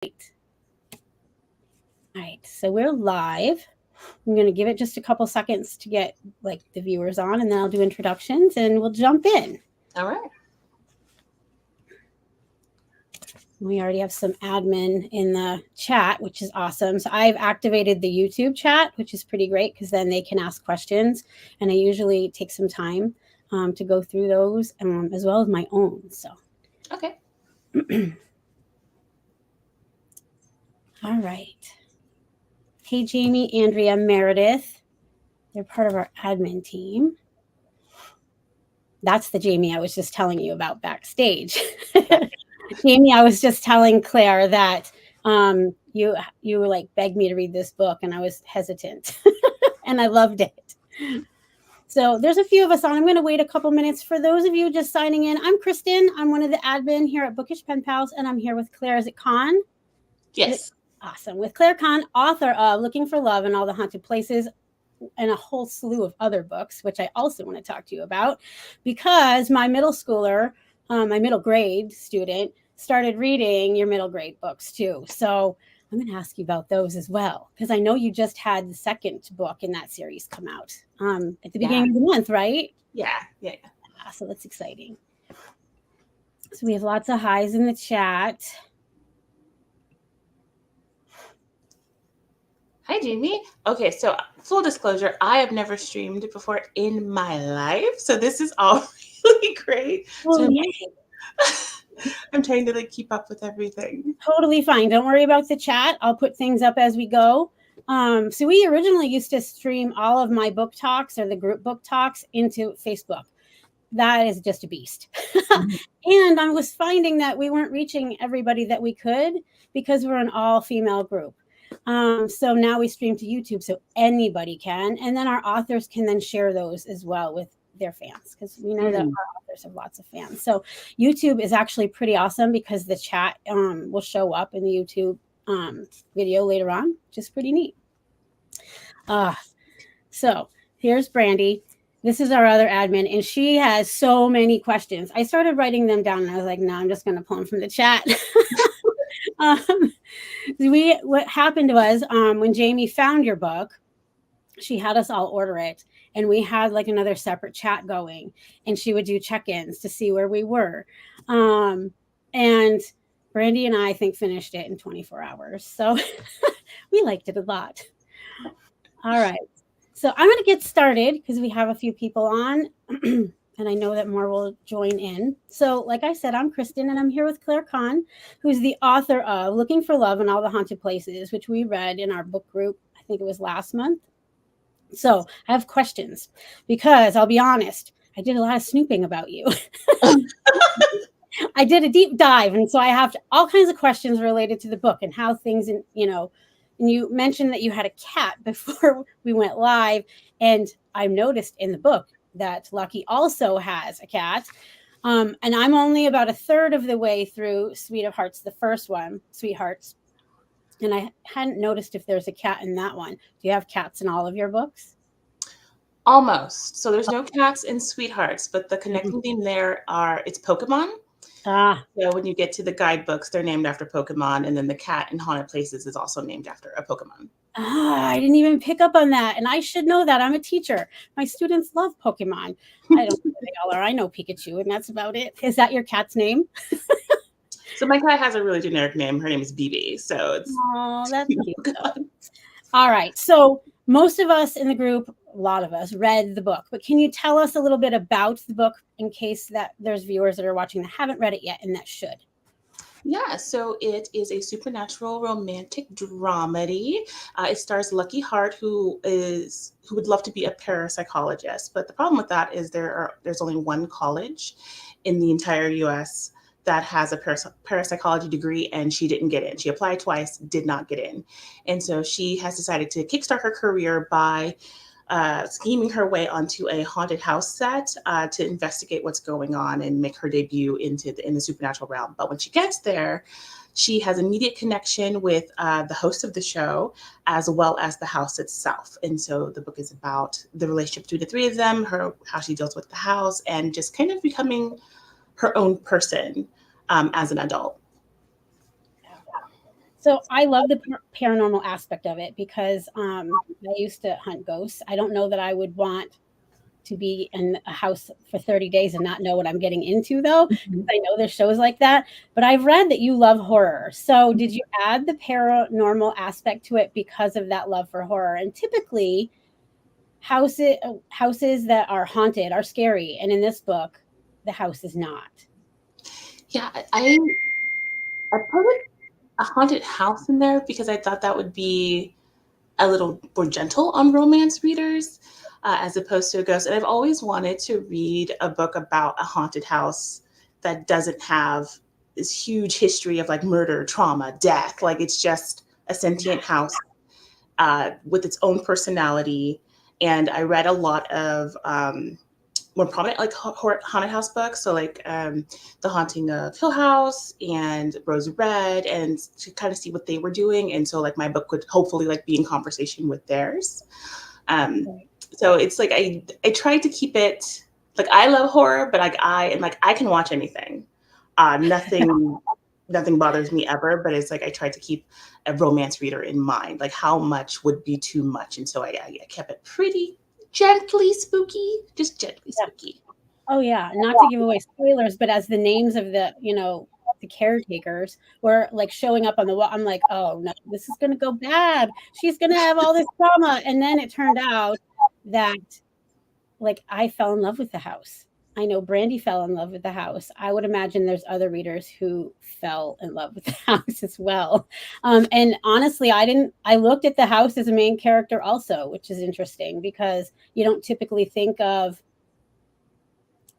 All right, so we're live. I'm going to give it just a couple seconds to get like the viewers on, and then I'll do introductions and we'll jump in. All right. We already have some admin in the chat, which is awesome. So I've activated the YouTube chat, which is pretty great because then they can ask questions, and I usually take some time to go through those as well as my own. So Okay. All right. Hey, Jamie, Andrea, Meredith. They're part of our admin team. That's the Jamie I was just telling you about backstage. Jamie, I was just telling Claire that you were like begged me to read this book, and I was hesitant, and I loved it. So there's a few of us on. I'm going to wait a couple minutes. For those of you just signing in, I'm Kristen. I'm one of the admin here at Bookish Pen Pals, and I'm here with Claire. Is it Kann? Yes. Awesome. With Claire Kann, author of Looking for Love in All the Haunted Places, and a whole slew of other books, which I also want to talk to you about, because my middle schooler, my middle grade student, started reading your middle grade books too. So I'm going to ask you about those as well, because I know you just had the second book in that series come out at the beginning of the month, right? Yeah. So that's exciting. So we have lots of highs in the chat. Hi, Jamie. Okay, so full disclosure, I have never streamed before in my life, so this is all really great. Well, I'm trying to like keep up with everything. Totally fine. Don't worry about the chat. I'll put things up as we go. So we originally used to stream all of my book talks or the group book talks into Facebook. That is just a beast. And I was finding that we weren't reaching everybody that we could because we're an all-female group. So now we stream to YouTube so anybody can. And then our authors can then share those as well with their fans, because we know that our authors have lots of fans. So YouTube is actually pretty awesome because the chat will show up in the YouTube video later on, which is pretty neat. So here's Brandy. This is our other admin, and she has so many questions. I started writing them down, and I was like, no, I'm just going to pull them from the chat. What happened was when Jamie found your book, she had us all order it, and we had like another separate chat going, and she would do check-ins to see where we were. And Brandy and I think finished it in 24 hours. So we liked it a lot. All right. So I'm going to get started because we have a few people on. And I know that more will join in. So like I said, I'm Kristen, and I'm here with Claire Kann, who's the author of Looking for Love in All the Haunted Places, which we read in our book group. I think it was last month. So I have questions because I'll be honest, I did a lot of snooping about you. I did a deep dive. And so I have all kinds of questions related to the book and how things, and you mentioned that you had a cat before we went live. And I noticed in the book that Lucky also has a cat. And I'm only about a third of the way through Sweet of Hearts, the first one, Sweethearts. And I hadn't noticed if there's a cat in that one. Do you have cats in all of your books? Almost. So there's no cats in Sweethearts, but the connecting theme there it's Pokemon. So when you get to the guidebooks, they're named after Pokemon, and then the cat in Haunted Places is also named after a Pokemon. I didn't even pick up on that, and I should know that. I'm a teacher. My students love Pokemon. I don't know who they all are. I know Pikachu, and that's about it. Is that your cat's name? So my cat has a really generic name. Her name is BB. So it's that's cute. All right. So most of us in the group, a lot of us, read the book. But can you tell us a little bit about the book in case that there's viewers that are watching that haven't read it yet and that should? Yeah, so it is a supernatural romantic dramedy. It stars Lucky Hart, who would love to be a parapsychologist, but the problem with that is there's only one college in the entire U.S. that has a parapsychology degree, and she didn't get in. She applied twice, did not get in, and so she has decided to kickstart her career by scheming her way onto a haunted house set to investigate what's going on and make her debut in the supernatural realm. But when she gets there, she has immediate connection with the host of the show, as well as the house itself. And so the book is about the relationship between the three of them, how she deals with the house, and just kind of becoming her own person as an adult. So I love the paranormal aspect of it because I used to hunt ghosts. I don't know that I would want to be in a house for 30 days and not know what I'm getting into, though. Mhm. I know there's shows like that, but I've read that you love horror. So did you add the paranormal aspect to it because of that love for horror? And typically, houses that are haunted are scary, and in this book, the house is not. Yeah, I put a haunted house in there because I thought that would be a little more gentle on romance readers as opposed to a ghost. And I've always wanted to read a book about a haunted house that doesn't have this huge history of like murder, trauma, death. Like it's just a sentient house with its own personality. And I read a lot of more prominent like haunted house books, so like The Haunting of Hill House and Rose Red, and to kind of see what they were doing. And so like my book would hopefully like be in conversation with theirs. Um, so it's like I tried to keep it like I love horror, but like I can watch anything. Nothing bothers me ever, but it's like I tried to keep a romance reader in mind. Like how much would be too much, and so I kept it pretty gently spooky, just gently spooky. Oh yeah, not to give away spoilers, but as the names of the caretakers were like showing up on the wall, I'm like, oh no, this is gonna go bad. She's gonna have all this trauma. And then it turned out that like I fell in love with the house. I know Brandy fell in love with the house. I would imagine there's other readers who fell in love with the house as well. And honestly, I looked at the house as a main character also, which is interesting because you don't typically think of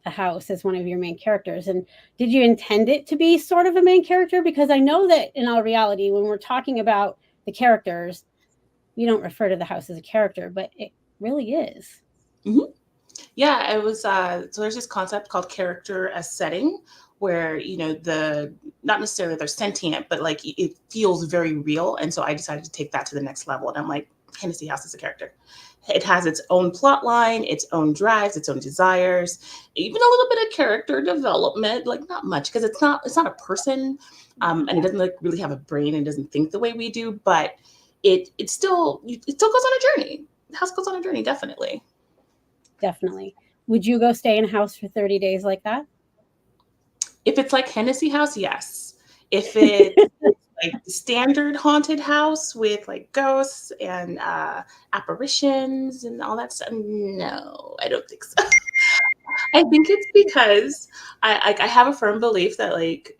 the house as one of your main characters. And did you intend it to be sort of a main character? Because I know that in all reality, when we're talking about the characters, we don't refer to the house as a character, but it really is. Mm-hmm. Yeah, it was. So there's this concept called character as setting, where the not necessarily they're sentient, but like it feels very real. And so I decided to take that to the next level. And I'm like, Hennessy House is a character. It has its own plot line, its own drives, its own desires, even a little bit of character development. Like not much because it's not a person, and it doesn't like really have a brain and doesn't think the way we do. But it still goes on a journey. The house goes on a journey, definitely. Definitely. Would you go stay in a house for 30 days like that? If it's like Hennessy House, yes. If it's like the standard haunted house with like ghosts and apparitions and all that stuff, no, I don't think so. I think it's because I have a firm belief that like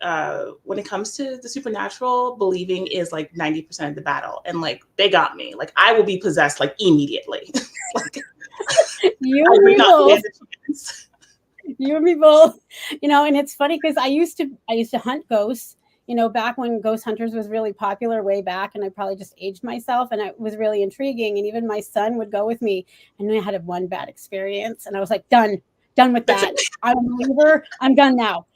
when it comes to the supernatural, believing is like 90% of the battle, and like they got me. Like I will be possessed like immediately. Like You I and would me not both. stand a chance. You and me both. And it's funny because I used to hunt ghosts, back when ghost hunters was really popular way back, and I probably just aged myself, and it was really intriguing. And even my son would go with me, and I had one bad experience, and I was like, done with That's that. I'm a believer. I'm done now.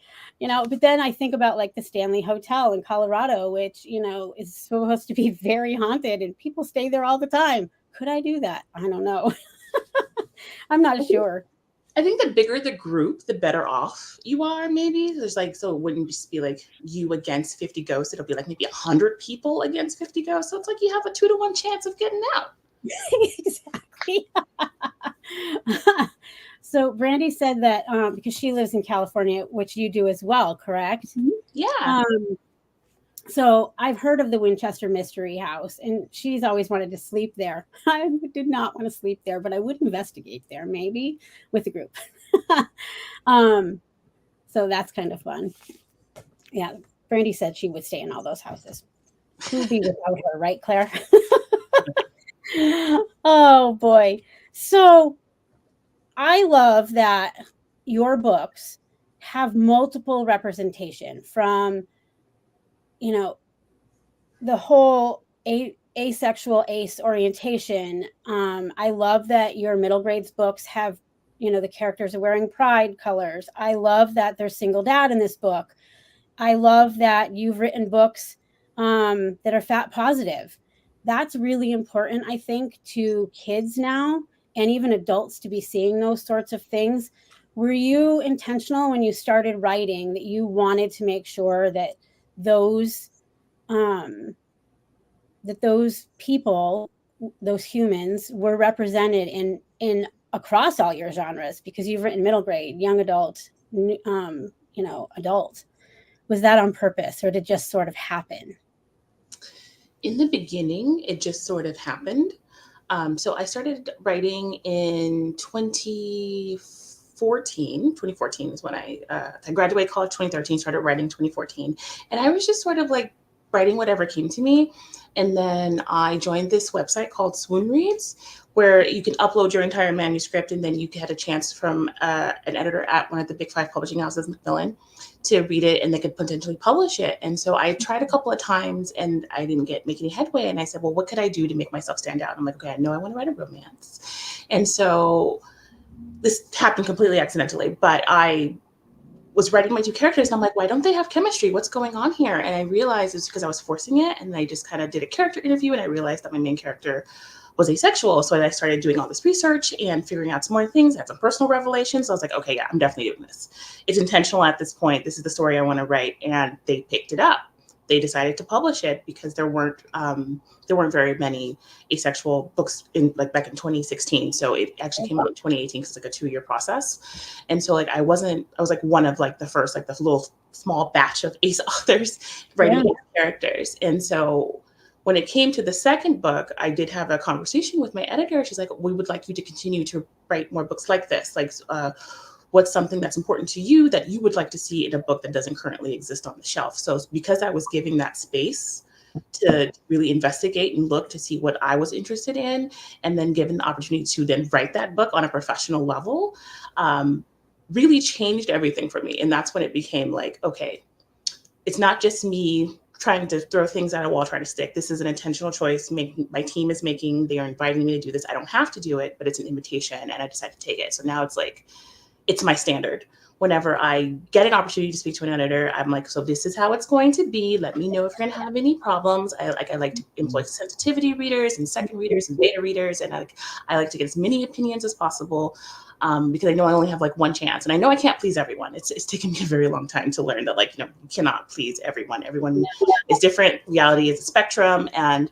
But then I think about like the Stanley Hotel in Colorado, which, is supposed to be very haunted and people stay there all the time. Could I do that? I don't know. I'm not sure. I think the bigger the group, the better off you are, maybe. There's like, so it wouldn't just be like you against 50 ghosts. It'll be like maybe 100 people against 50 ghosts. So it's like you have a 2-to-1 chance of getting out. Exactly. So Brandy said that because she lives in California, which you do as well, correct? Yeah. Um, so I've heard of the Winchester Mystery House, and she's always wanted to sleep there. I did not want to sleep there, but I would investigate there maybe with a group. um, so that's kind of fun. Yeah, Brandy said she would stay in all those houses. Who'd be without her, right, Claire? Oh boy. So I love that your books have multiple representation from, you know, the whole asexual ace orientation. I love that your middle grades books have, the characters are wearing pride colors. I love that there's single dad in this book. I love that you've written books that are fat positive. That's really important, I think, to kids now and even adults to be seeing those sorts of things. Were you intentional when you started writing that you wanted to make sure that those um, that those people, those humans, were represented in across all your genres, because you've written middle grade, young adult, adult. Was that on purpose, or did it just sort of happen? In the beginning, it just sort of happened. So I started writing in 2014. 2014 is when I graduated college. 2013, started writing 2014, and I was just sort of like writing whatever came to me. And then I joined this website called Swoon Reads, where you can upload your entire manuscript, and then you had a chance from an editor at one of the big five publishing houses, Macmillan, to read it, and they could potentially publish it. And so I tried a couple of times, and I didn't make any headway. And I said, well, what could I do to make myself stand out? I'm like, okay, I know I want to write a romance. And so this happened completely accidentally, but I was writing my two characters, and I'm like, why don't they have chemistry? What's going on here? And I realized it's because I was forcing it, and I just kind of did a character interview, and I realized that my main character was asexual. So I started doing all this research and figuring out some more things. I had some personal revelations. So I was like, okay, yeah, I'm definitely doing this. It's intentional at this point. This is the story I want to write. And they picked it up. They decided to publish it because there weren't very many asexual books back in 2016. So it actually came out in 2018 because it's like a 2-year process. And so I was like one of like the first, like the little small batch of ace authors writing ace characters. And so when it came to the second book, I did have a conversation with my editor. She's like, we would like you to continue to write more books like this. Like, what's something that's important to you that you would like to see in a book that doesn't currently exist on the shelf? So because I was giving that space to really investigate and look to see what I was interested in, and then given the opportunity to then write that book on a professional level, really changed everything for me. And that's when it became like, okay, it's not just me trying to throw things at a wall, trying to stick. This is an intentional choice my team is making. They are inviting me to do this. I don't have to do it, but it's an invitation, and I decided to take it. So now it's like, it's my standard. Whenever I get an opportunity to speak to an editor, I'm like, so this is how it's going to be. Let me know if you're going to have any problems. I like to employ sensitivity readers and second readers and beta readers. And I like to get as many opinions as possible, because I know I only have like one chance. And I know I can't please everyone. It's taken me a very long time to learn that, you cannot please everyone. Everyone is different. Reality is a spectrum. And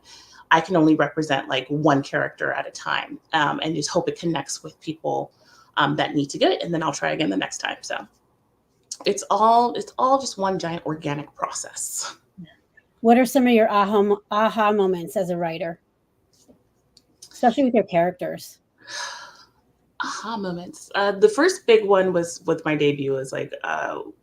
I can only represent like one character at a time, and just hope it connects with people that need to get it, and then I'll try again the next time. So it's all just one giant organic process. What are some of your aha moments as a writer, especially with your characters? Aha moments. The first big one was with my debut, was like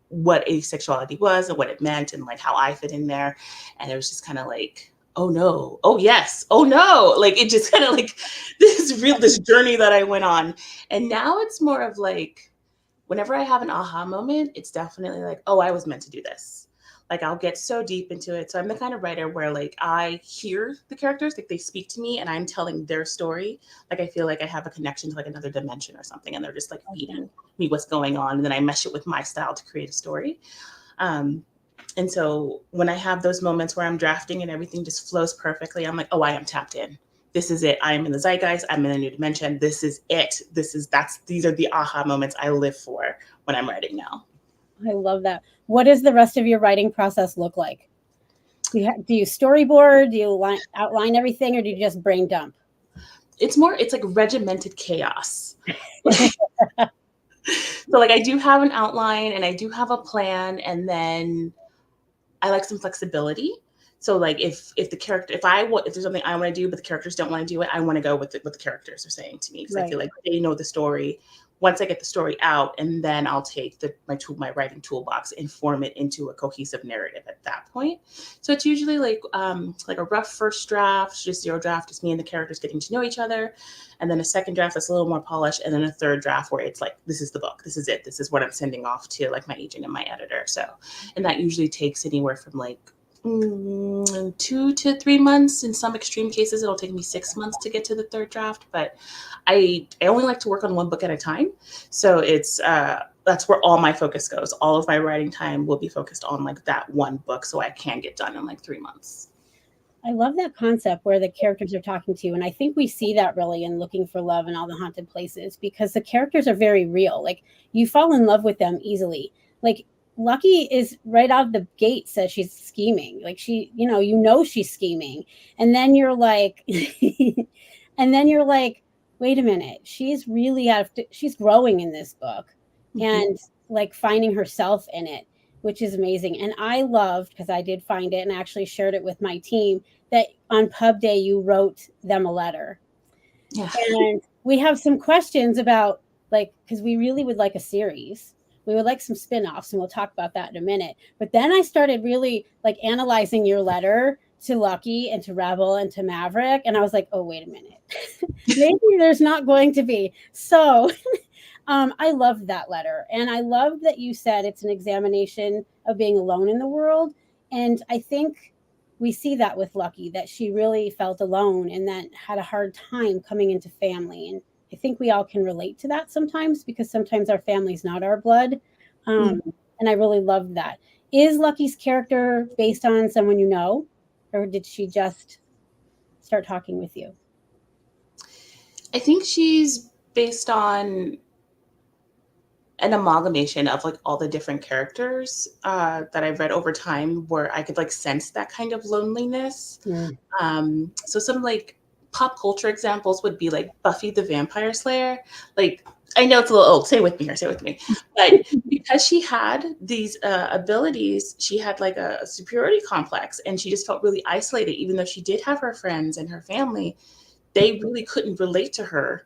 what asexuality was and what it meant, and like how I fit in there. And it was just kind of like, oh no, oh yes, oh no. Like it just kind of like this journey that I went on. And now it's more of like, whenever I have an aha moment, it's definitely like, oh, I was meant to do this. Like I'll get so deep into it. So I'm the kind of writer where like I hear the characters, like they speak to me and I'm telling their story. Like I feel like I have a connection to like another dimension or something, and they're just like feeding me what's going on. And then I mesh it with my style to create a story. And so when I have those moments where I'm drafting and everything just flows perfectly, I'm like, oh, I am tapped in. This is it. I am in the zeitgeist. I'm in a new dimension. This is it. These are the aha moments I live for when I'm writing now. I love that. What does the rest of your writing process look like? Do you storyboard? Do you outline everything, or do you just brain dump? It's like regimented chaos. So like I do have an outline and I do have a plan, and then I like some flexibility. So like if there's something I want to do but the characters don't want to do it, I want to go with what the characters are saying to me, because I feel like they know the story. Once I get the story out, and then I'll take my writing toolbox and form it into a cohesive narrative at that point. So it's usually like a rough first draft, just zero draft, just me and the characters getting to know each other, and then a second draft that's a little more polished, and then a third draft where it's like, this is the book, this is it, this is what I'm sending off to like my agent and my editor. So, and that usually takes anywhere from like 2 to 3 months. In some extreme cases, it'll take me 6 months to get to the third draft, but I only like to work on one book at a time. So it's that's where all my focus goes. All of my writing time will be focused on like that one book, so I can get done in like 3 months. I love that concept where the characters are talking to you. And I think we see that really in Looking for Love and All the Haunted Places, because the characters are very real. Like you fall in love with them easily. Like Lucky is right out of the gate says she's scheming. Like she's scheming. And then you're like, and then you're like, wait a minute, she's really she's growing in this book Mhm. and like finding herself in it, which is amazing. And I loved, because I did find it and actually shared it with my team, that on pub day you wrote them a letter. Yeah. And we have some questions about, like, because we really would like a series. We would like some spin-offs, and we'll talk about that in a minute. But then I started really like analyzing your letter to Lucky and to Rebel and to Maverick, and I was like, oh, wait a minute. Maybe there's not going to be. So I loved that letter. And I loved that you said it's an examination of being alone in the world. And I think we see that with Lucky, that she really felt alone and that had a hard time coming into family. And I think we all can relate to that sometimes, because sometimes our family's not our blood. Mm. And I really loved that. Is Lucky's character based on someone you know, or did she just start talking with you? I think she's based on an amalgamation of like all the different characters that I've read over time, where I could like sense that kind of loneliness. Mm. So some like pop culture examples would be like Buffy the Vampire Slayer. Like, I know it's a little old. Say with me or say with me, but because she had these abilities, she had like a superiority complex, and she just felt really isolated. Even though she did have her friends and her family, they really couldn't relate to her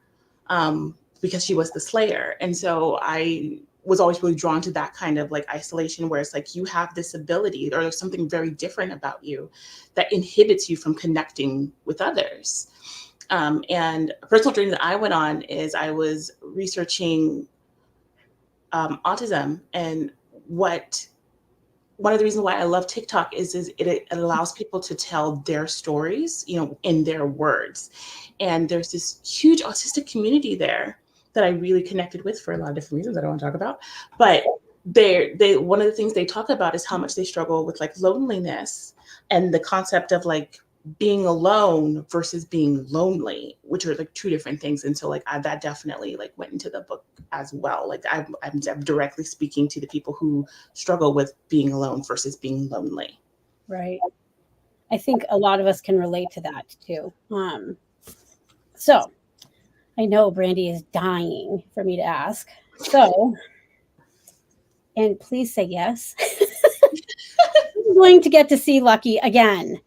because she was the Slayer. And so I was always really drawn to that kind of like isolation, where it's like you have this ability or there's something very different about you that inhibits you from connecting with others. And a personal journey that I went on is I was researching autism, and what one of the reasons why I love TikTok is it allows people to tell their stories, in their words. And there's this huge autistic community there that I really connected with for a lot of different reasons I don't want to talk about. But they one of the things they talk about is how much they struggle with like loneliness and the concept of like being alone versus being lonely, which are like two different things. And so like that definitely like went into the book as well. Like I'm directly speaking to the people who struggle with being alone versus being lonely. Right. I think a lot of us can relate to that too. So I know Brandy is dying for me to ask. So, and please say yes. I'm going to get to see Lucky again.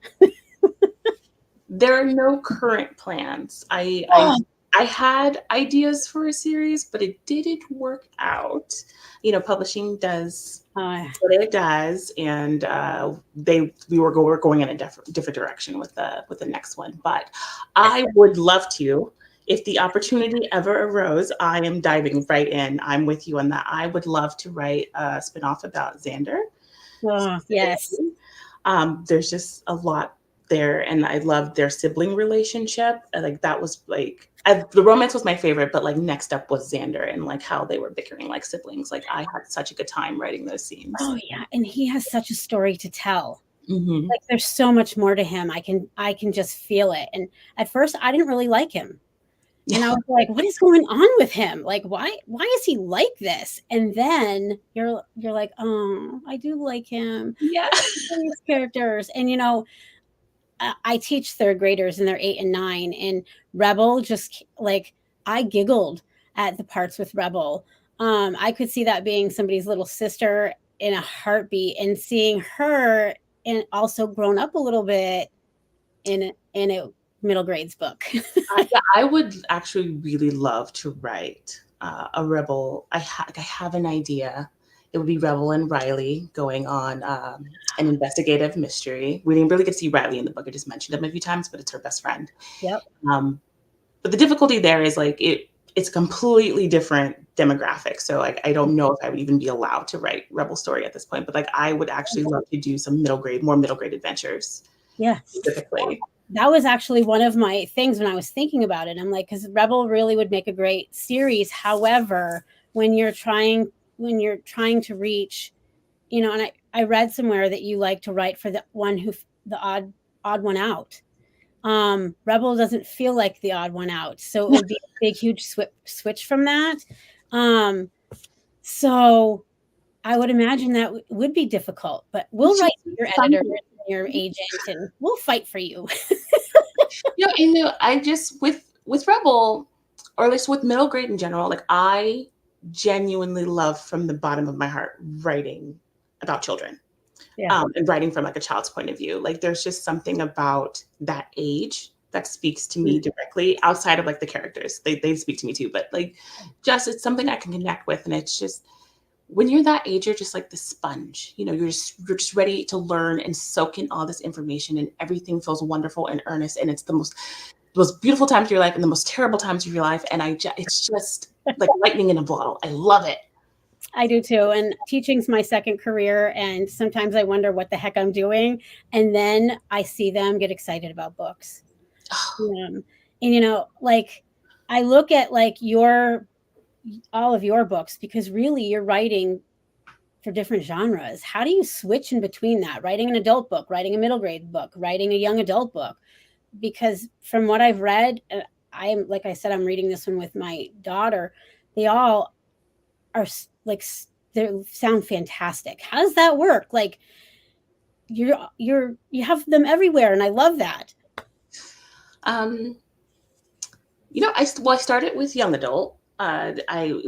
There are no current plans. Oh, I had ideas for a series, but it didn't work out. Publishing does what it does, and we're going in a different direction with the next one. But I would love to. If the opportunity ever arose, I am diving right in. I'm with you on that. I would love to write a spinoff about Xander. yes. There's just a lot there, and I loved their sibling relationship. Like that was like the romance was my favorite, but like next up was Xander and like how they were bickering like siblings. Like I had such a good time writing those scenes. Oh yeah, and he has such a story to tell. Mm-hmm. Like there's so much more to him. I can just feel it. And at first I didn't really like him. And I was like, what is going on with him? Like why is he like this? And then you're like, oh, I do like him. Yeah. These characters. And I teach third graders and they're 8 and 9, and Rebel just like I giggled at the parts with Rebel. I could see that being somebody's little sister in a heartbeat, and seeing her and also grown up a little bit in a middle grades book. I would actually really love to write a Rebel. I have an idea. It would be Rebel and Riley going on an investigative mystery. We didn't really get to see Riley in the book. I just mentioned him a few times, but it's her best friend. Yep. But the difficulty there is like it's a completely different demographic. So like I don't know if I would even be allowed to write Rebel story at this point. But like I would actually love to do some more middle grade adventures. Yeah. Specifically. That was actually one of my things when I was thinking about it. I'm like, because Rebel really would make a great series. However, when you're trying to reach, and I read somewhere that you like to write for the odd one out. Rebel doesn't feel like the odd one out, so it would be a big huge switch from that. So I would imagine that would be difficult, but we'll It's write just your editor fun. and your agent, and we'll fight for you. I just with Rebel, or at least with middle grade in general, like I genuinely love from the bottom of my heart writing about children. Yeah. And writing from like a child's point of view. Like there's just something about that age that speaks to me directly outside of like the characters. They speak to me too, but like just it's something I can connect with. And it's just when you're that age, you're just like the sponge. You're just ready to learn and soak in all this information, and everything feels wonderful and earnest. And it's the most beautiful times of your life and the most terrible times of your life. And it's just like lightning in a bottle. I love it. I do too. And teaching's my second career. And sometimes I wonder what the heck I'm doing. And then I see them get excited about books. And, like I look at like all of your books because really you're writing for different genres. How do you switch in between that? Writing an adult book, writing a middle grade book, writing a young adult book? Because from what I've read, I'm like I said, I'm reading this one with my daughter. They all are like they sound fantastic. How does that work? Like you have them everywhere, and I love that. Um, I started with young adult. It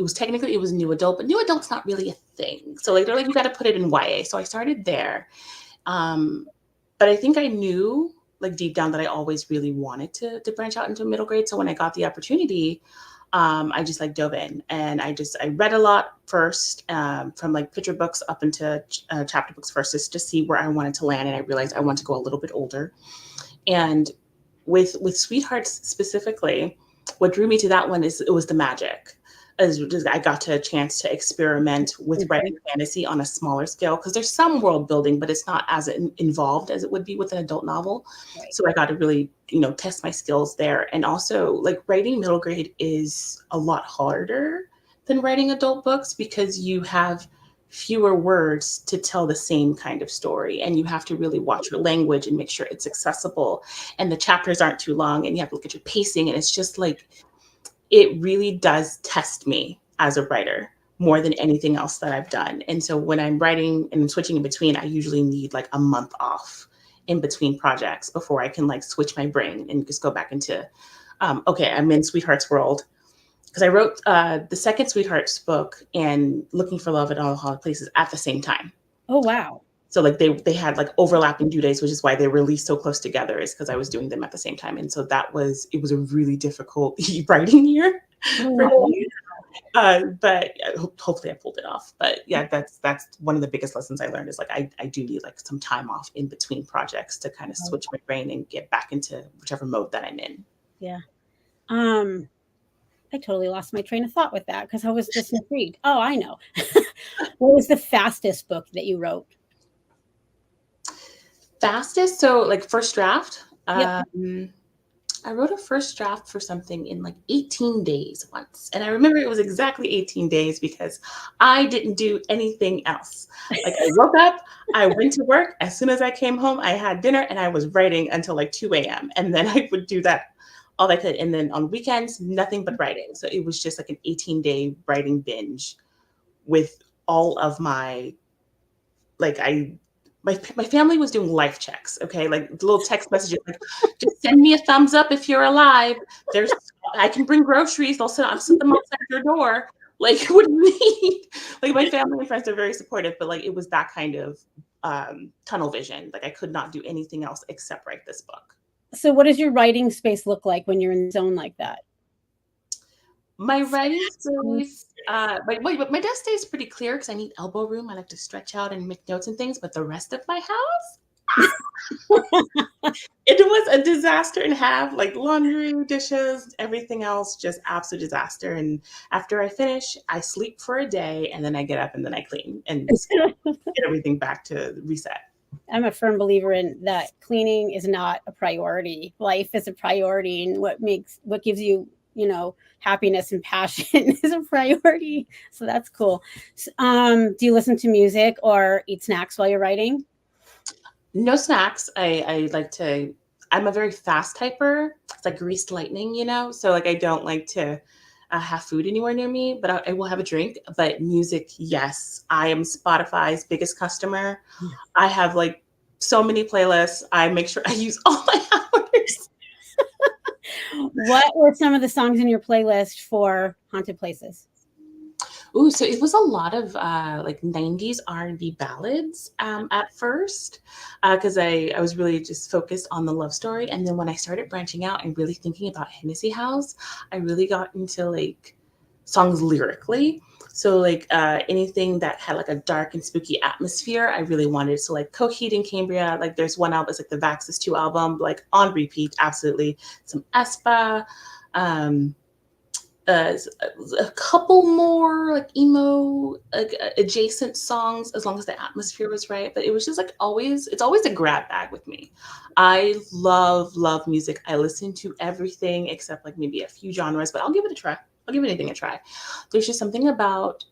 was new adult, but new adult's not really a thing. So like they're like you got to put it in YA. So I started there, um, but I think I knew like deep down that I always really wanted to branch out into middle grade. So when I got the opportunity, I just like dove in, and I read a lot first, from like picture books up into chapter books first, just to see where I wanted to land, and I realized I wanted to go a little bit older, and with Sweethearts specifically, what drew me to that one is it was the magic. As I got to a chance to experiment with Mhm. writing fantasy on a smaller scale because there's some world building, but it's not as involved as it would be with an adult novel. Right. So I got to really, test my skills there. And also, like writing middle grade is a lot harder than writing adult books because you have fewer words to tell the same kind of story, and you have to really watch your language and make sure it's accessible, and the chapters aren't too long, and you have to look at your pacing, and it's just like it really does test me as a writer more than anything else that I've done. And so when I'm writing and switching in between, I usually need like a month off in between projects before I can like switch my brain and just go back into okay, I'm in Sweetheart's world, because I wrote the second Sweethearts book and Looking for Love at All Hard Places at the same time. Oh wow. So like they had like overlapping due dates, which is why they released so close together, is because I was doing them at the same time. And so it was a really difficult writing year for Oh, me. But hopefully I pulled it off. But yeah, that's one of the biggest lessons I learned is like I do need like some time off in between projects to kind of switch my brain and get back into whichever mode that I'm in. yeah. Um, I totally lost my train of thought with that because I was just intrigued. Oh, I know. What was the fastest book that you wrote? Fastest, so like first draft. Yep. I wrote a first draft for something in like 18 days once. And I remember it was exactly 18 days because I didn't do anything else. Like I woke up, I went to work. As soon as I came home, I had dinner and I was writing until like 2 a.m. And then I would do that all I could. And then on weekends, nothing but writing. So it was just like an 18-day writing binge with all of my, like my family was doing life checks, okay? Like little text messages, like just send me a thumbs up if you're alive. There's I can bring groceries. I'll sit them outside your door. Like what do you need? Like my family and friends are very supportive, but like it was that kind of tunnel vision. Like I could not do anything else except write this book. So, what does your writing space look like when you're in the zone like that? My writing space, my desk stays pretty clear because I need elbow room. I like to stretch out and make notes and things, but the rest of my house, it was a disaster and have like laundry, dishes, everything else, just absolute disaster. And after I finish, I sleep for a day and then I get up and then I clean and just get everything back to reset. I'm a firm believer in that cleaning is not a priority. Life is a priority, and what gives you, happiness and passion is a priority. So that's cool. Do you listen to music or eat snacks while you're writing? No snacks. I like I'm a very fast typer. It's like greased lightning, you know? So like I don't like to have food anywhere near me, but I will have a drink. But music, yes, I am Spotify's biggest customer. I have like so many playlists. I make sure I use all my hours. What were some of the songs in your playlist for haunted places? Ooh, so it was a lot of like 90s R&B ballads at first, because I was really just focused on the love story. And then when I started branching out and really thinking about Hennessy House, I really got into like songs lyrically. So like anything that had like a dark and spooky atmosphere, I really wanted. So like Coheed and Cambria, like there's one album, it's like the Vaxxus 2 album, like on repeat, absolutely. Some Espa. Um, uh, a couple more like emo like adjacent songs as long as the atmosphere was right, but it was just like always, it's always a grab bag with me. I love music. I listen to everything except like maybe a few genres, but I'll give it a try. I'll give anything a try. There's just something about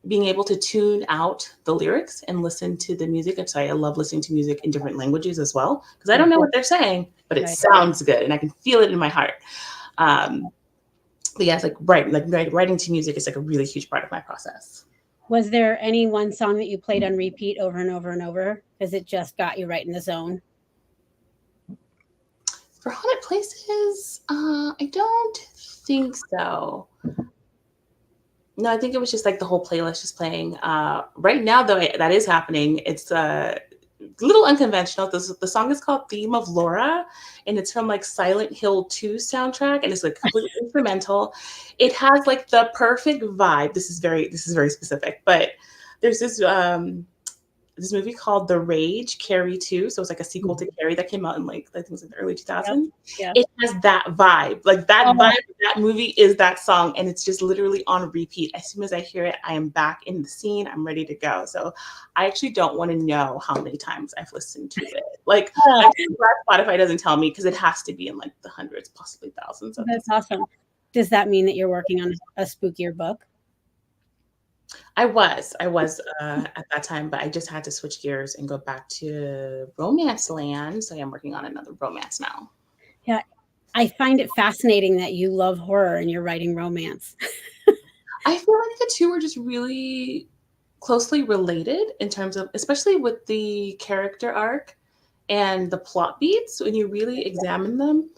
being able to tune out the lyrics and listen to the music. And so I love listening to music in different languages as well, because I don't know what they're saying, but it sounds good and I can feel it in my heart. But yeah, it's like writing to music is like a really huge part of my process. Was there any one song that you played on repeat over and over and over because it just got you right in the zone? For haunted places, I don't think so. No, I think it was just like the whole playlist just playing. Right now, though, that is happening. It's a little unconventional. The song is called "Theme of Laura," and it's from like Silent Hill 2 soundtrack, and it's like completely instrumental. It has like the perfect vibe. This is very specific, but there's this movie called The Rage, Carrie 2. So it's like a sequel to Carrie that came out in like, I think it was in the early 2000s. Yep. It has that vibe. Like that vibe of that movie is that song. And it's just literally on repeat. As soon as I hear it, I am back in the scene. I'm ready to go. So I actually don't want to know how many times I've listened to it. Like I'm glad Spotify doesn't tell me, because it has to be in like the hundreds, possibly thousands. That's awesome. Does that mean that you're working on a spookier book? I was at that time, but I just had to switch gears and go back to romance land. So I'm working on another romance now. Yeah, I find it fascinating that you love horror and you're writing romance. I feel like the two are just really closely related in terms of, especially with the character arc and the plot beats when you really examine them.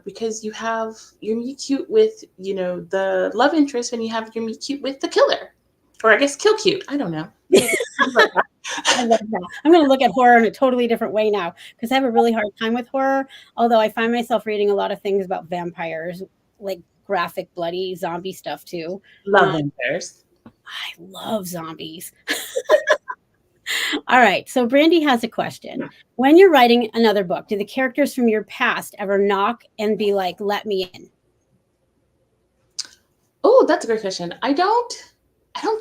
Because you're meet cute with, the love interest, and you have your meet cute with the killer. Or I guess kill cute. I don't know. I love that. I'm going to look at horror in a totally different way now because I have a really hard time with horror. Although I find myself reading a lot of things about vampires, like graphic, bloody zombie stuff too. Love vampires. I love zombies. All right. So Brandy has a question. When you're writing another book, do the characters from your past ever knock and be like, let me in? Oh, that's a great question. I don't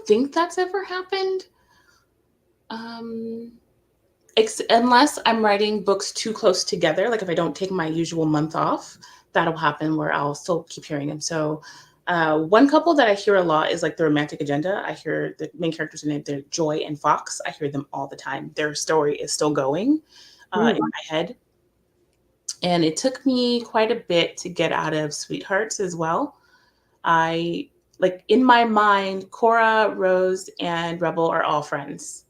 think that's ever happened. Unless I'm writing books too close together, like if I don't take my usual month off, that'll happen where I'll still keep hearing them. So one couple that I hear a lot is like the Romantic Agenda. I hear the main characters named they're Joy and Fox. I hear them all the time. Their story is still going in my head. And it took me quite a bit to get out of Sweethearts as well. Like in my mind, Cora, Rose, and Rebel are all friends.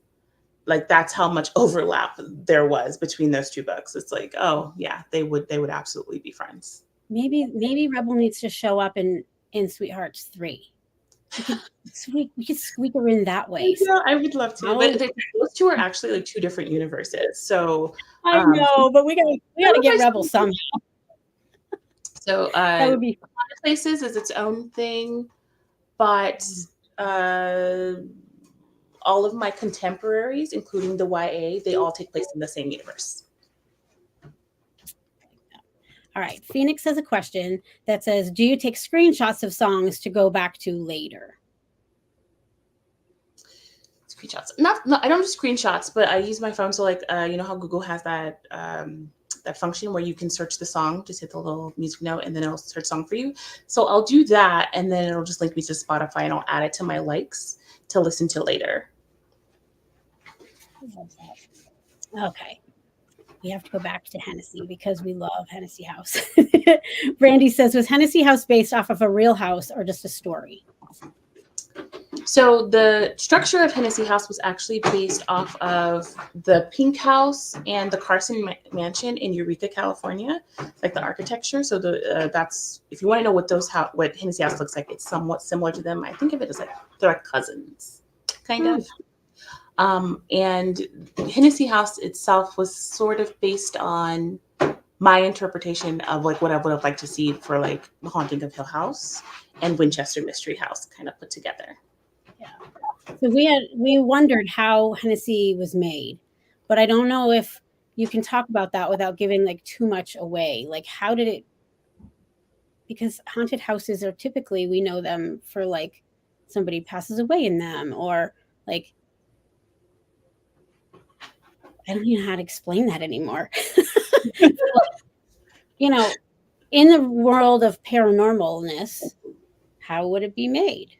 Like that's how much overlap there was between those two books. It's like, oh yeah, they would absolutely be friends. Maybe Rebel needs to show up in Sweethearts 3. We could squeak her in that way. Yeah, I would love to. But those two are actually like two different universes. So I know, but we gotta get Rebel somehow. So that would be Places is its own thing, but all of my contemporaries, including the YA, they all take place in the same universe. All right. Phoenix has a question that says, do you take screenshots of songs to go back to later? Screenshots. No, I don't do screenshots, but I use my phone. So like, you know how Google has that that function where you can search the song, just hit the little music note and then it'll search song for you. So I'll do that and then it'll just link me to Spotify and I'll add it to my likes to listen to later. Okay. we have to go back to Hennessy because we love Hennessy House. Brandy says, was Hennessy House based off of a real house or just a story? So the structure of Hennessy House was actually based off of the Pink House and the Carson Mansion in Eureka, California, like the architecture. So that's, if you want to know what what Hennessy House looks like, it's somewhat similar to them. I think of it as like they're like cousins, kind of. And Hennessy House itself was sort of based on my interpretation of like what I would have liked to see for like The Haunting of Hill House and Winchester Mystery House kind of put together. Yeah. So we wondered how Hennessy was made, but I don't know if you can talk about that without giving like too much away. Like how did it, because haunted houses are typically, we know them for like somebody passes away in them, or like, I don't even know how to explain that anymore. You know, in the world of paranormalness, how would it be made?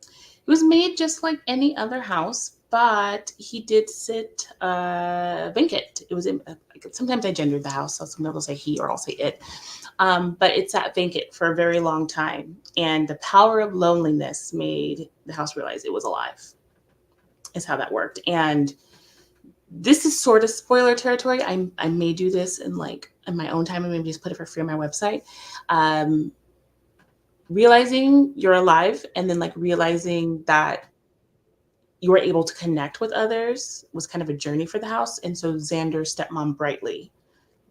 It was made just like any other house, but he did sit vacant. It was sometimes I gendered the house, so some people say he or I'll say it. But it sat vacant for a very long time, and the power of loneliness made the house realize it was alive. Is how that worked. And this is sort of spoiler territory. I may do this in my own time and maybe just put it for free on my website. Realizing you're alive and then like realizing that you were able to connect with others was kind of a journey for the house. And so Xander's stepmom Brightly,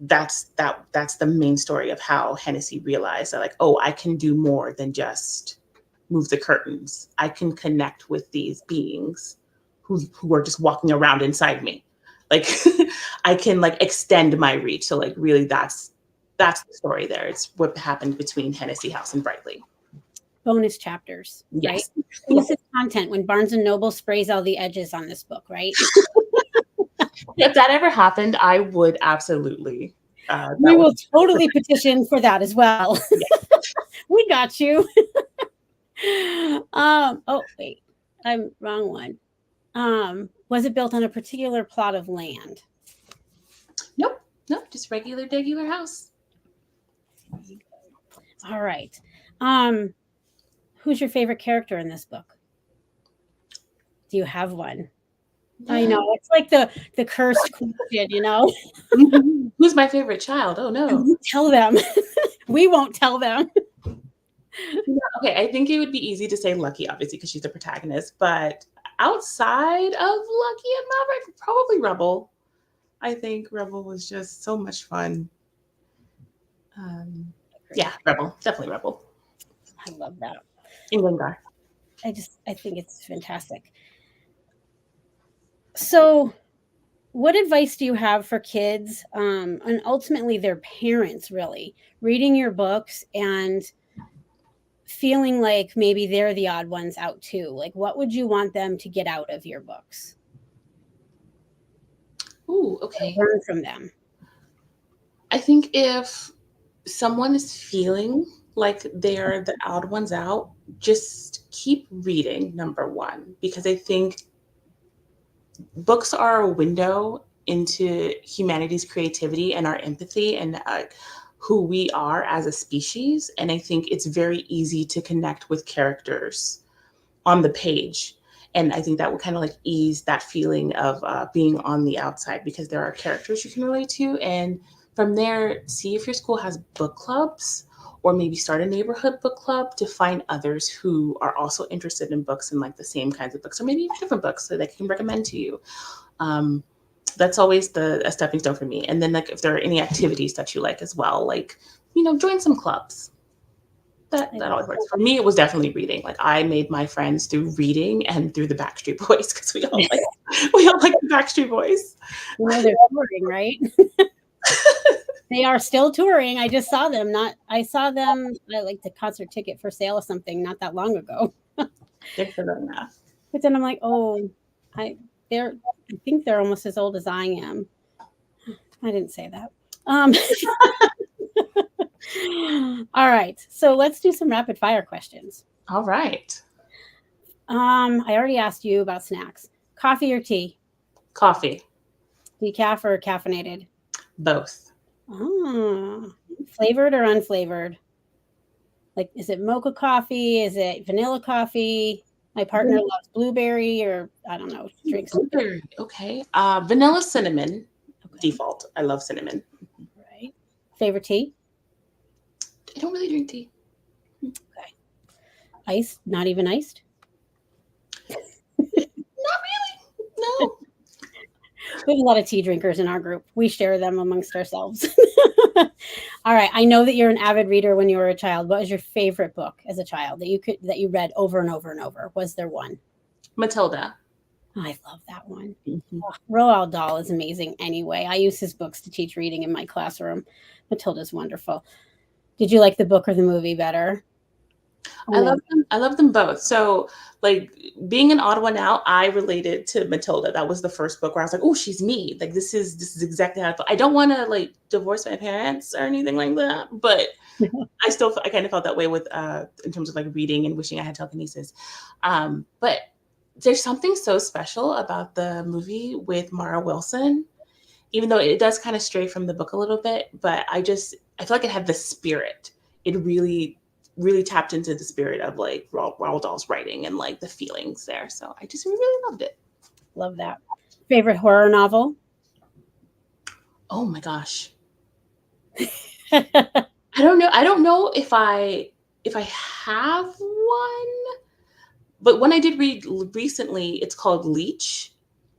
that's the main story of how Hennessy realized that like, oh, I can do more than just move the curtains. I can connect with these beings who are just walking around inside me. Like I can like extend my reach. So like really that's the story there. It's what happened between Hennessy House and Brightly. Bonus chapters, yes. Right? This is content when Barnes and Noble sprays all the edges on this book, right? If that ever happened, I would absolutely. We will totally petition for that as well. Yes. We got you. Oh wait, I'm wrong one. Was it built on a particular plot of land? Nope, just regular house. All right. Who's your favorite character in this book? Do you have one? Yeah. I know, it's like the cursed question, you know. Who's my favorite child? Oh no. Tell them. We won't tell them. Okay, I think it would be easy to say Lucky, obviously, because she's the protagonist, but outside of Lucky and Maverick, probably Rebel. I think Rebel was just so much fun. Yeah, Rebel. Definitely Rebel. I love that. Englandgar. I think it's fantastic. So what advice do you have for kids and ultimately their parents, really, reading your books and feeling like maybe they're the odd ones out too? Like, what would you want them to get out of your books? Ooh, okay. Learn from them. I think if someone is feeling like they're the odd ones out, just keep reading, number one, because I think books are a window into humanity's creativity and our empathy and who we are as a species. And I think it's very easy to connect with characters on the page. And I think that would kind of like ease that feeling of being on the outside, because there are characters you can relate to. And from there, see if your school has book clubs, or maybe start a neighborhood book club to find others who are also interested in books and like the same kinds of books, or maybe different books so they can recommend to you. That's always a stepping stone for me. And then like if there are any activities that you like as well, like, you know, join some clubs. That always works. For me, it was definitely reading. Like I made my friends through reading and through the Backstreet Boys, because we all like the Backstreet Boys. You know, they're touring, right? They are still touring. I just saw them. I saw them like the concert ticket for sale or something not that long ago. They're for enough. But then I'm like, oh, I think they're almost as old as I am. I didn't say that. All right. So let's do some rapid fire questions. All right. I already asked you about snacks. Coffee or tea? Coffee. Decaf or caffeinated? Both. Oh, flavored or unflavored? Like, is it mocha coffee? Is it vanilla coffee? My partner loves blueberry, or I don't know, drinks. Blueberry. Okay. Vanilla cinnamon. Okay. Default. I love cinnamon. Right. Favorite tea? I don't really drink tea. Okay. Iced? Not even iced? Not really. No. We have a lot of tea drinkers in our group. We share them amongst ourselves. All right. I know that you're an avid reader when you were a child. What was your favorite book as a child that you read over and over and over? Was there one? Matilda. Oh, I love that one. Mm-hmm. Oh, Roald Dahl is amazing anyway. I use his books to teach reading in my classroom. Matilda's wonderful. Did you like the book or the movie better? I love them. I love them both. So, like being in Ottawa now, I related to Matilda. That was the first book where I was like, "Oh, she's me. Like this is exactly how I feel." I don't want to like divorce my parents or anything like that, but I kind of felt that way with in terms of like reading and wishing I had telekinesis. But there's something so special about the movie with Mara Wilson, even though it does kind of stray from the book a little bit. But I feel like it had the spirit. It really tapped into the spirit of like Roald Dahl's writing and like the feelings there. So I just really loved it. Love that. Favorite horror novel? Oh my gosh. I don't know. I don't know if I have one, but one I did read recently, it's called Leech.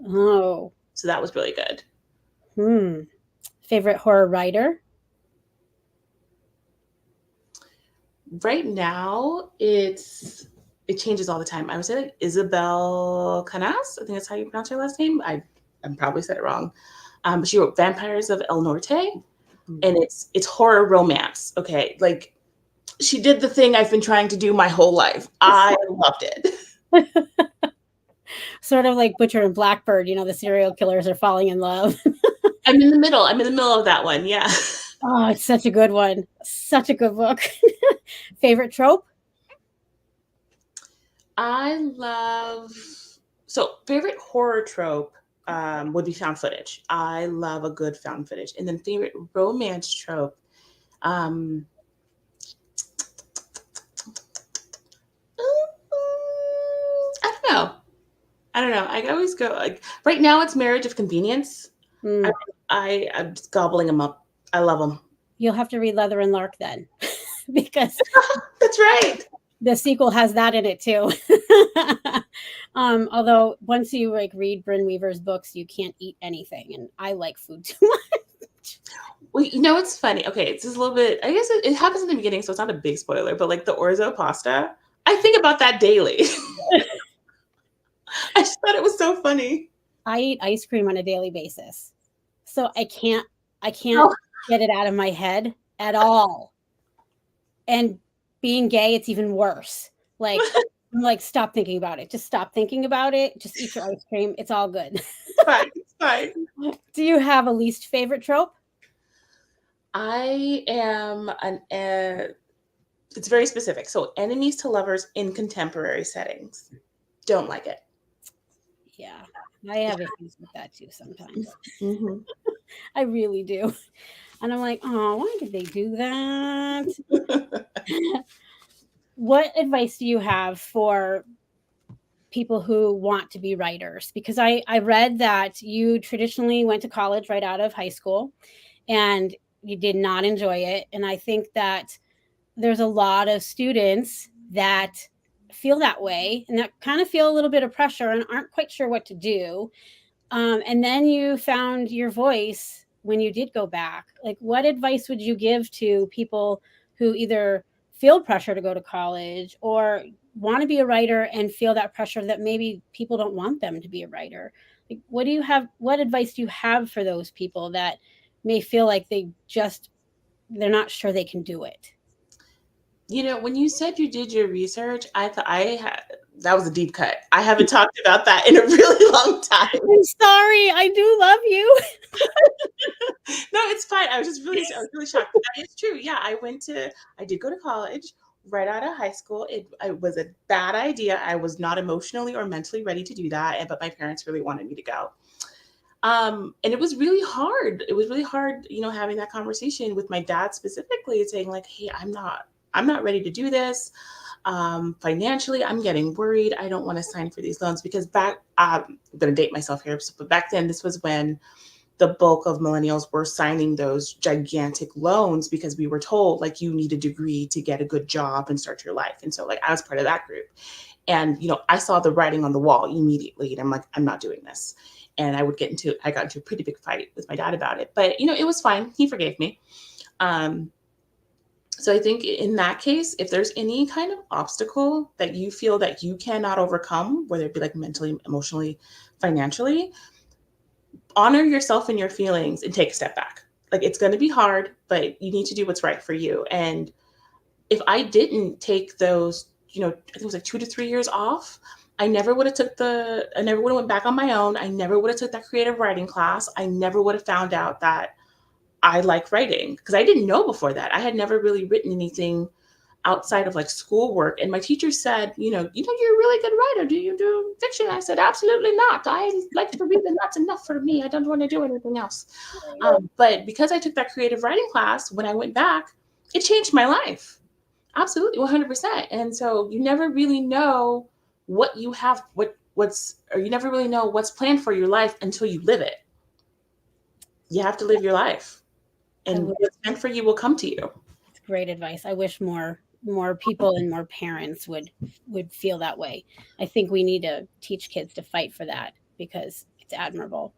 Oh. So that was really good. Favorite horror writer? Right now, it changes all the time. I would say like Isabel Canas. I think that's how you pronounce her last name. I'm probably said it wrong. But she wrote Vampires of El Norte, and it's horror romance. Okay, like she did the thing I've been trying to do my whole life. I loved it. Sort of like Butcher and Blackbird. You know, the serial killers are falling in love. I'm in the middle of that one. Yeah. Oh, it's such a good one. Such a good book. Favorite trope? Favorite horror trope would be found footage. I love a good found footage. And then favorite romance trope. I don't know. I always go like right now it's Marriage of Convenience. I'm just gobbling them up. I love them. You'll have to read Leather and Lark then, because that's right. The sequel has that in it too. Although once you like read Bryn Weaver's books, you can't eat anything, and I like food too much. Well, you know it's funny. Okay, it's just a little bit. I guess it happens in the beginning, so it's not a big spoiler. But like the orzo pasta, I think about that daily. I just thought it was so funny. I eat ice cream on a daily basis, so I can't get it out of my head at all. And being gay, it's even worse. Like, I'm like, stop thinking about it. Just stop thinking about it. Just eat your ice cream. It's all good. It's fine. It's fine. Do you have a least favorite trope? I am it's very specific. So enemies to lovers in contemporary settings. Don't like it. Yeah, I have issues with that too sometimes. I really do. And I'm like, oh, why did they do that? What advice do you have for people who want to be writers? Because I read that you traditionally went to college right out of high school and you did not enjoy it. And I think that there's a lot of students that feel that way and that kind of feel a little bit of pressure and aren't quite sure what to do. And then you found your voice when you did go back. Like, what advice would you give to people who either feel pressure to go to college or want to be a writer and feel that pressure that maybe people don't want them to be a writer? Like, what advice do you have for those people that may feel like they're not sure they can do it? You know, when you said you did your research, I thought that was a deep cut. I haven't talked about that in a really long time. I'm sorry. I do love you. No, it's fine. I was really shocked. That is true. Yeah, I did go to college right out of high school. It was a bad idea. I was not emotionally or mentally ready to do that, but my parents really wanted me to go. And it was really hard. It was really hard, having that conversation with my dad specifically, saying like, hey, I'm not ready to do this. Financially, I'm getting worried. I don't want to sign for these loans because I'm going to date myself here, but back then, this was when the bulk of millennials were signing those gigantic loans because we were told like you need a degree to get a good job and start your life. And so like I was part of that group. And I saw the writing on the wall immediately and I'm like, I'm not doing this. And I got into a pretty big fight with my dad about it. But it was fine. He forgave me. Um, so I think in that case, if there's any kind of obstacle that you feel that you cannot overcome, whether it be like mentally, emotionally, financially, honor yourself and your feelings and take a step back. Like it's going to be hard, but you need to do what's right for you. And if I didn't take those, I think it was like 2 to 3 years off, I never would have went back on my own. I never would have took that creative writing class. I never would have found out that I like writing because I didn't know before that. I had never really written anything outside of like schoolwork. And my teacher said, you're a really good writer. Do you do fiction? I said, absolutely not. I like to read and that's enough for me. I don't want to do anything else. But because I took that creative writing class, when I went back, it changed my life. Absolutely, 100%. And so you never really know what you have, you never really know what's planned for your life until you live it. You have to live your life, and what's meant for you will come to you. It's great advice. I wish more people and more parents would feel that way. I think we need to teach kids to fight for that because it's admirable.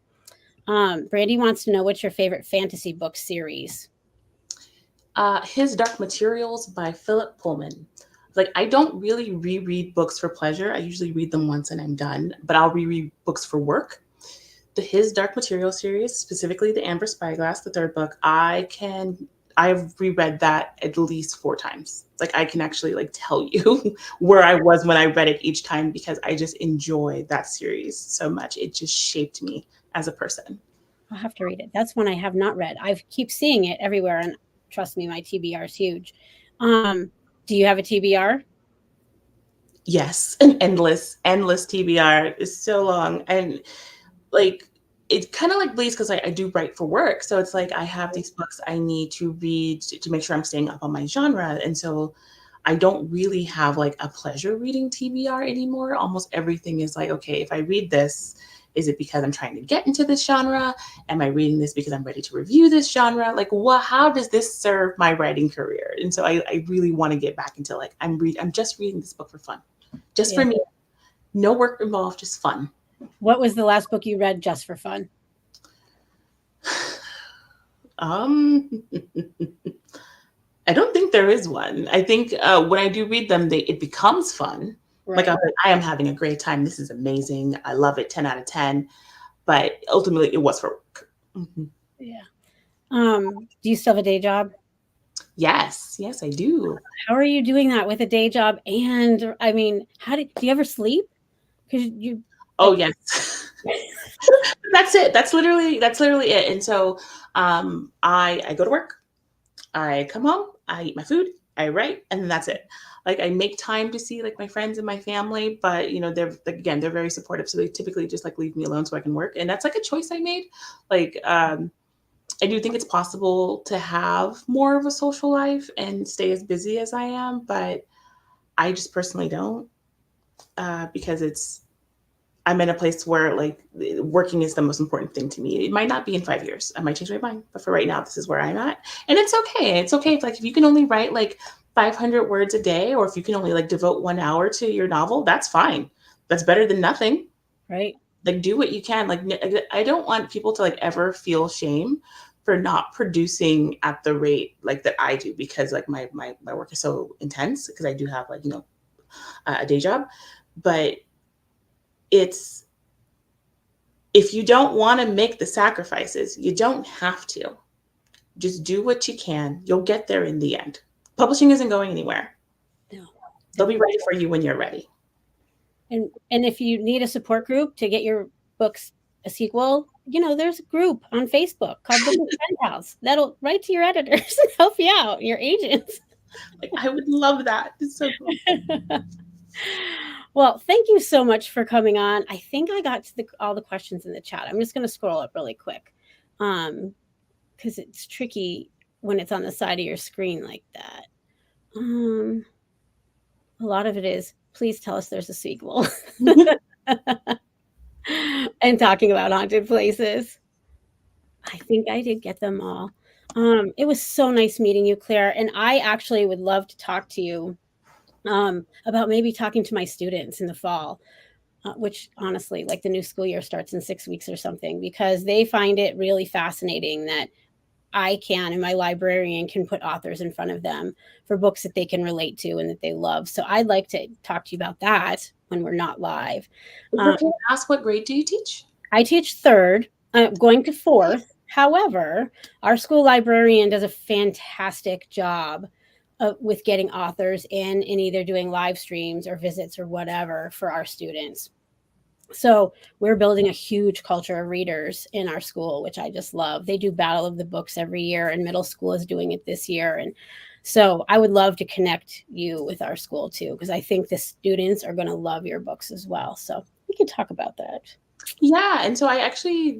Brandy wants to know what's your favorite fantasy book series. His Dark Materials by Philip Pullman. Like, I don't really reread books for pleasure. I usually read them once and I'm done, but I'll reread books for work. His Dark Materials series, specifically the Amber Spyglass, the third book, I've reread that at least 4 times. Like I can actually like tell you where I was when I read it each time because I just enjoy that series so much. It just shaped me as a person. I'll have to read it. That's one I have not read. I keep seeing it everywhere, and trust me, my TBR is huge. Do you have a TBR? Yes, an endless TBR is so long. And like it kind of like bleeds because I do write for work. So it's like I have these books I need to read to make sure I'm staying up on my genre. And so I don't really have like a pleasure reading TBR anymore. Almost everything is like, okay, if I read this, is it because I'm trying to get into this genre? Am I reading this because I'm ready to review this genre? Like, how does this serve my writing career? And so I really want to get back into like, I'm just reading this book for fun. Just for me. No work involved, just fun. What was the last book you read just for fun? I don't think there is one. I think when I do read them, it becomes fun. Right. Like I am having a great time. This is amazing. I love it. 10 out of 10. But ultimately, it was for work. Mm-hmm. Yeah. Do you still have a day job? Yes, I do. How are you doing that with a day job? And I mean, do you ever sleep? Because you. Oh yes. That's it. That's literally it. And so I go to work, I come home, I eat my food, I write, and then that's it. Like I make time to see like my friends and my family, but they're very supportive. So they typically just like leave me alone so I can work. And that's like a choice I made. Like I do think it's possible to have more of a social life and stay as busy as I am, but I just personally don't because I'm in a place where like working is the most important thing to me. It might not be in 5 years. I might change my mind, but for right now, this is where I'm at. And it's okay. It's okay. If you can only write like 500 words a day, or if you can only like devote 1 hour to your novel, that's fine. That's better than nothing. Right. Like do what you can. Like, I don't want people to like ever feel shame for not producing at the rate like that I do, because like my work is so intense because I do have like, a day job, but it's, if you don't want to make the sacrifices, you don't have to. Just do what you can. You'll get there in the end. Publishing isn't going anywhere. No. They'll be ready for you when you're ready. And if you need a support group to get your books a sequel, there's a group on Facebook called the Book Friend House that'll write to your editors and help you out, your agents. Like, I would love that. It's so cool. Well, thank you so much for coming on. I think I got to all the questions in the chat. I'm just going to scroll up really quick because it's tricky when it's on the side of your screen like that. A lot of it is, please tell us there's a sequel. And talking about haunted places. I think I did get them all. It was so nice meeting you, Claire. And I actually would love to talk to you about maybe talking to my students in the fall, which honestly, like the new school year starts in 6 weeks or something, because they find it really fascinating that I can and my librarian can put authors in front of them for books that they can relate to and that they love. So I'd like to talk to you about that when we're not live. Can I ask, what grade do you teach? I teach third, going to fourth. However, our school librarian does a fantastic job with getting authors in and either doing live streams or visits or whatever for our students. So we're building a huge culture of readers in our school, which I just love. They do Battle of the Books every year, and middle school is doing it this year. And so I would love to connect you with our school too, because I think the students are going to love your books as well. So we can talk about that. Yeah, and so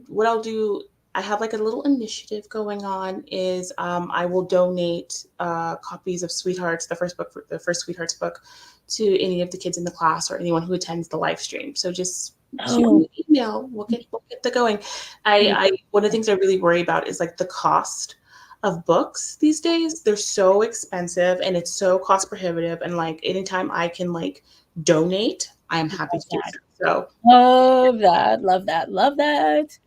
what I'll do, I have like a little initiative going on is I will donate copies of Sweethearts, the first Sweethearts book, to any of the kids in the class or anyone who attends the live stream. So just shoot me an email. We'll get the going. One of the things I really worry about is like the cost of books these days. They're so expensive and it's so cost prohibitive. And like anytime I can like donate, I am happy to do so. Love that. Love that. Love that.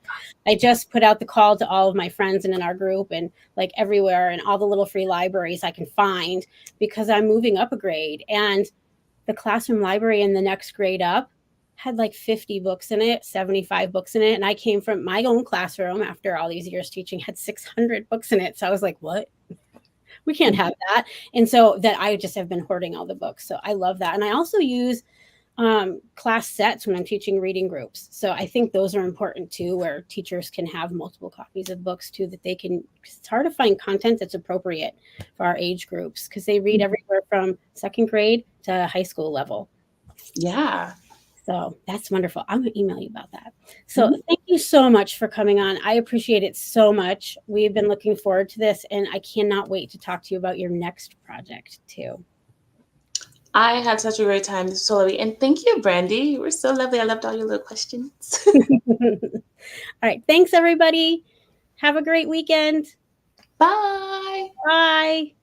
I just put out the call to all of my friends and in our group and like everywhere and all the little free libraries I can find, because I'm moving up a grade, and the classroom library in the next grade up had like 50 books in it, 75 books in it. And I came from my own classroom after all these years teaching, had 600 books in it. So I was like, what? We can't have that. And so that I just have been hoarding all the books. So I love that. And I also use class sets when I'm teaching reading groups. So I think those are important too, where teachers can have multiple copies of books too, that they can, it's hard to find content that's appropriate for our age groups because they read everywhere from second grade to high school level. Yeah. So that's wonderful. I'm going to email you about that. So thank you so much for coming on. I appreciate it so much. We've been looking forward to this, and I cannot wait to talk to you about your next project too. I had such a great time. This was so lovely. And thank you, Brandy. You were so lovely. I loved all your little questions. All right. Thanks, everybody. Have a great weekend. Bye. Bye.